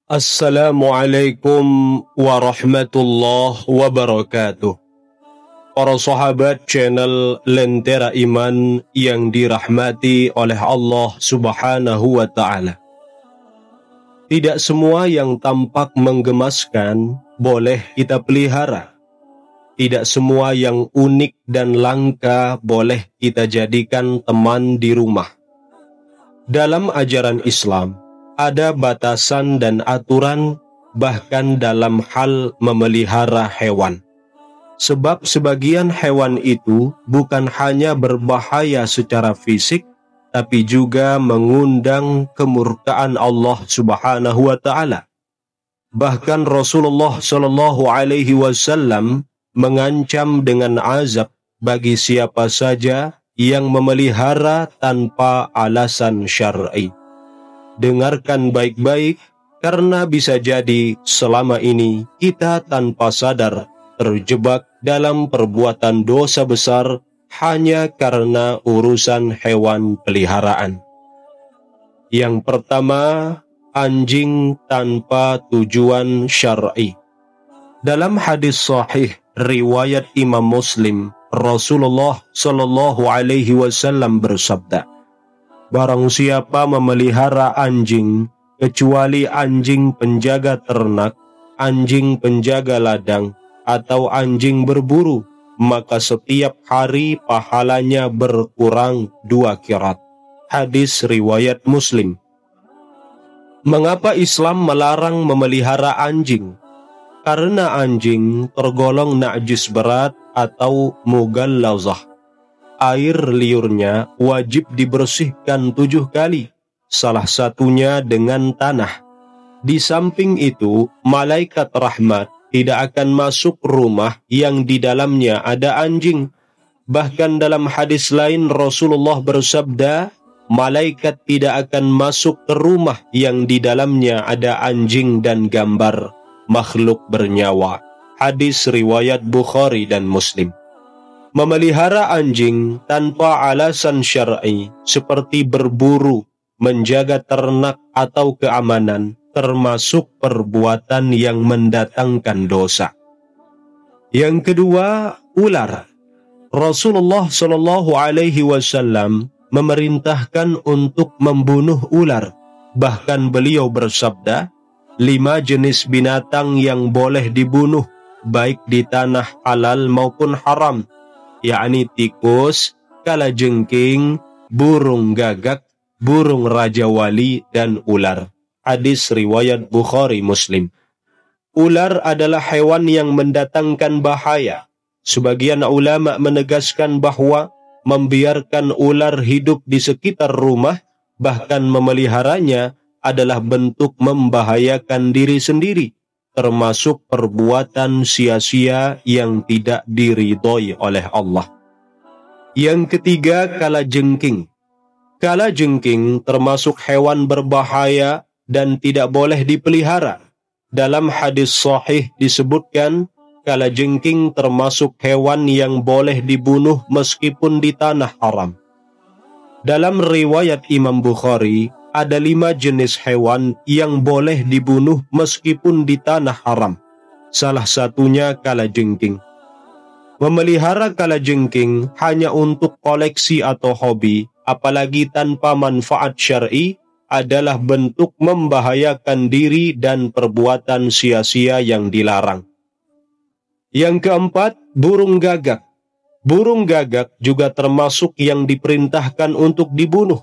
Assalamualaikum warahmatullahi wabarakatuh. Para sahabat channel Lentera Iman yang dirahmati oleh Allah Subhanahu wa Ta'ala. Tidak semua yang tampak menggemaskan boleh kita pelihara. Tidak semua yang unik dan langka boleh kita jadikan teman di rumah. Dalam ajaran Islam, ada batasan dan aturan bahkan dalam hal memelihara hewan. Sebab sebagian hewan itu bukan hanya berbahaya secara fisik, tapi juga mengundang kemurkaan Allah Subhanahu wa Ta'ala. Bahkan Rasulullah Shallallahu Alaihi Wasallam mengancam dengan azab bagi siapa saja yang memelihara tanpa alasan syar'i. Dengarkan baik-baik, karena bisa jadi selama ini kita tanpa sadar terjebak dalam perbuatan dosa besar hanya karena urusan hewan peliharaan. Yang pertama, anjing tanpa tujuan syar'i. Dalam hadis sahih riwayat Imam Muslim, Rasulullah Shallallahu Alaihi Wasallam bersabda, "Barang siapa memelihara anjing, kecuali anjing penjaga ternak, anjing penjaga ladang, atau anjing berburu, maka setiap hari pahalanya berkurang 2 qirat." Hadis riwayat Muslim. Mengapa Islam melarang memelihara anjing? Karena anjing tergolong najis berat atau mughallazah. Air liurnya wajib dibersihkan 7 kali, salah satunya dengan tanah. Di samping itu, malaikat rahmat tidak akan masuk rumah yang di dalamnya ada anjing. Bahkan dalam hadis lain Rasulullah bersabda, malaikat tidak akan masuk ke rumah yang di dalamnya ada anjing dan gambar makhluk bernyawa. Hadis riwayat Bukhari dan Muslim. Memelihara anjing tanpa alasan syar'i seperti berburu, menjaga ternak atau keamanan termasuk perbuatan yang mendatangkan dosa. Yang kedua, ular. Rasulullah Shallallahu Alaihi Wasallam memerintahkan untuk membunuh ular. Bahkan beliau bersabda, 5 jenis binatang yang boleh dibunuh baik di tanah halal maupun haram, yakni tikus, kalajengking, burung gagak, burung raja wali, dan ular. Hadis riwayat Bukhari Muslim. Ular adalah hewan yang mendatangkan bahaya. Sebagian ulama menegaskan bahwa membiarkan ular hidup di sekitar rumah, bahkan memeliharanya, adalah bentuk membahayakan diri sendiri, termasuk perbuatan sia-sia yang tidak diridhoi oleh Allah. Yang ketiga, kalajengking. Kalajengking termasuk hewan berbahaya dan tidak boleh dipelihara. Dalam hadis sahih disebutkan, kalajengking termasuk hewan yang boleh dibunuh meskipun di tanah haram. Dalam riwayat Imam Bukhari, ada 5 jenis hewan yang boleh dibunuh meskipun di tanah haram. Salah satunya kalajengking. Memelihara kalajengking hanya untuk koleksi atau hobi, apalagi tanpa manfaat syar'i, adalah bentuk membahayakan diri dan perbuatan sia-sia yang dilarang. Yang keempat, burung gagak. Burung gagak juga termasuk yang diperintahkan untuk dibunuh.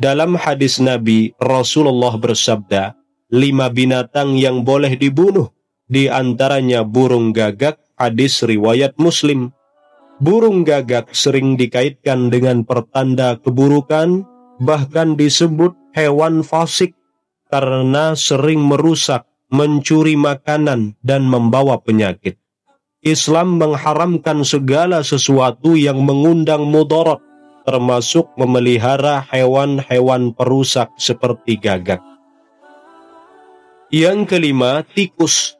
Dalam hadis Nabi, Rasulullah bersabda, 5 binatang yang boleh dibunuh, di antaranya burung gagak. Hadis riwayat Muslim. Burung gagak sering dikaitkan dengan pertanda keburukan, bahkan disebut hewan fasik karena sering merusak, mencuri makanan, dan membawa penyakit. Islam mengharamkan segala sesuatu yang mengundang mudarat, termasuk memelihara hewan-hewan perusak seperti gagak. Yang kelima, tikus.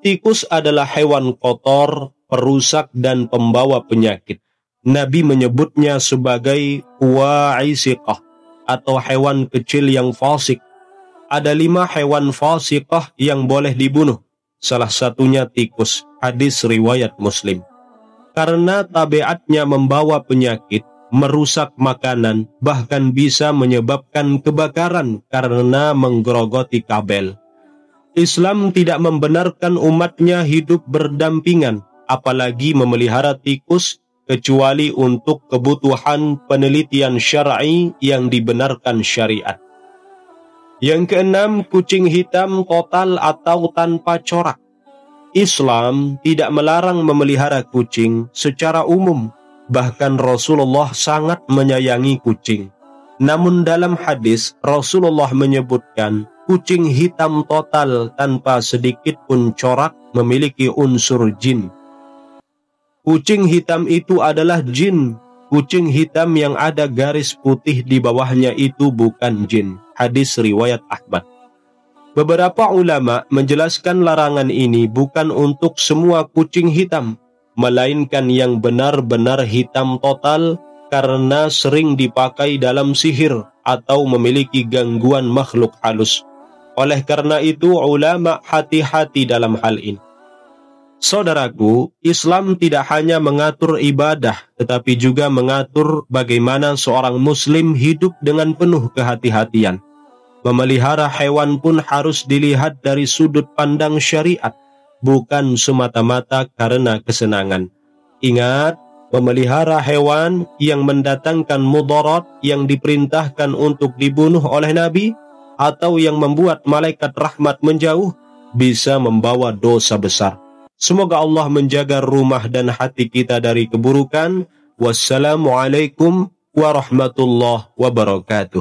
Tikus adalah hewan kotor, perusak, dan pembawa penyakit. Nabi menyebutnya sebagai wa'isiqah, atau hewan kecil yang fasik. ada 5 hewan fasiqah yang boleh dibunuh. Salah satunya tikus. Hadis riwayat Muslim. Karena tabiatnya membawa penyakit, merusak makanan, bahkan bisa menyebabkan kebakaran karena menggerogoti kabel. Islam tidak membenarkan umatnya hidup berdampingan, apalagi memelihara tikus, kecuali untuk kebutuhan penelitian syar'i yang dibenarkan syariat. Yang keenam, kucing hitam total atau tanpa corak. Islam tidak melarang memelihara kucing secara umum, bahkan Rasulullah sangat menyayangi kucing. Namun dalam hadis, Rasulullah menyebutkan kucing hitam total tanpa sedikit pun corak memiliki unsur jin. Kucing hitam itu adalah jin. Kucing hitam yang ada garis putih di bawahnya itu bukan jin. Hadis riwayat Ahmad. Beberapa ulama menjelaskan larangan ini bukan untuk semua kucing hitam, melainkan yang benar-benar hitam total karena sering dipakai dalam sihir atau memiliki gangguan makhluk halus. Oleh karena itu, ulama hati-hati dalam hal ini. Saudaraku, Islam tidak hanya mengatur ibadah, tetapi juga mengatur bagaimana seorang muslim hidup dengan penuh kehati-hatian. Memelihara hewan pun harus dilihat dari sudut pandang syariat, bukan semata-mata karena kesenangan. Ingat, memelihara hewan yang mendatangkan mudarat yang diperintahkan untuk dibunuh oleh Nabi, atau yang membuat malaikat rahmat menjauh, bisa membawa dosa besar. Semoga Allah menjaga rumah dan hati kita dari keburukan. Wassalamualaikum warahmatullahi wabarakatuh.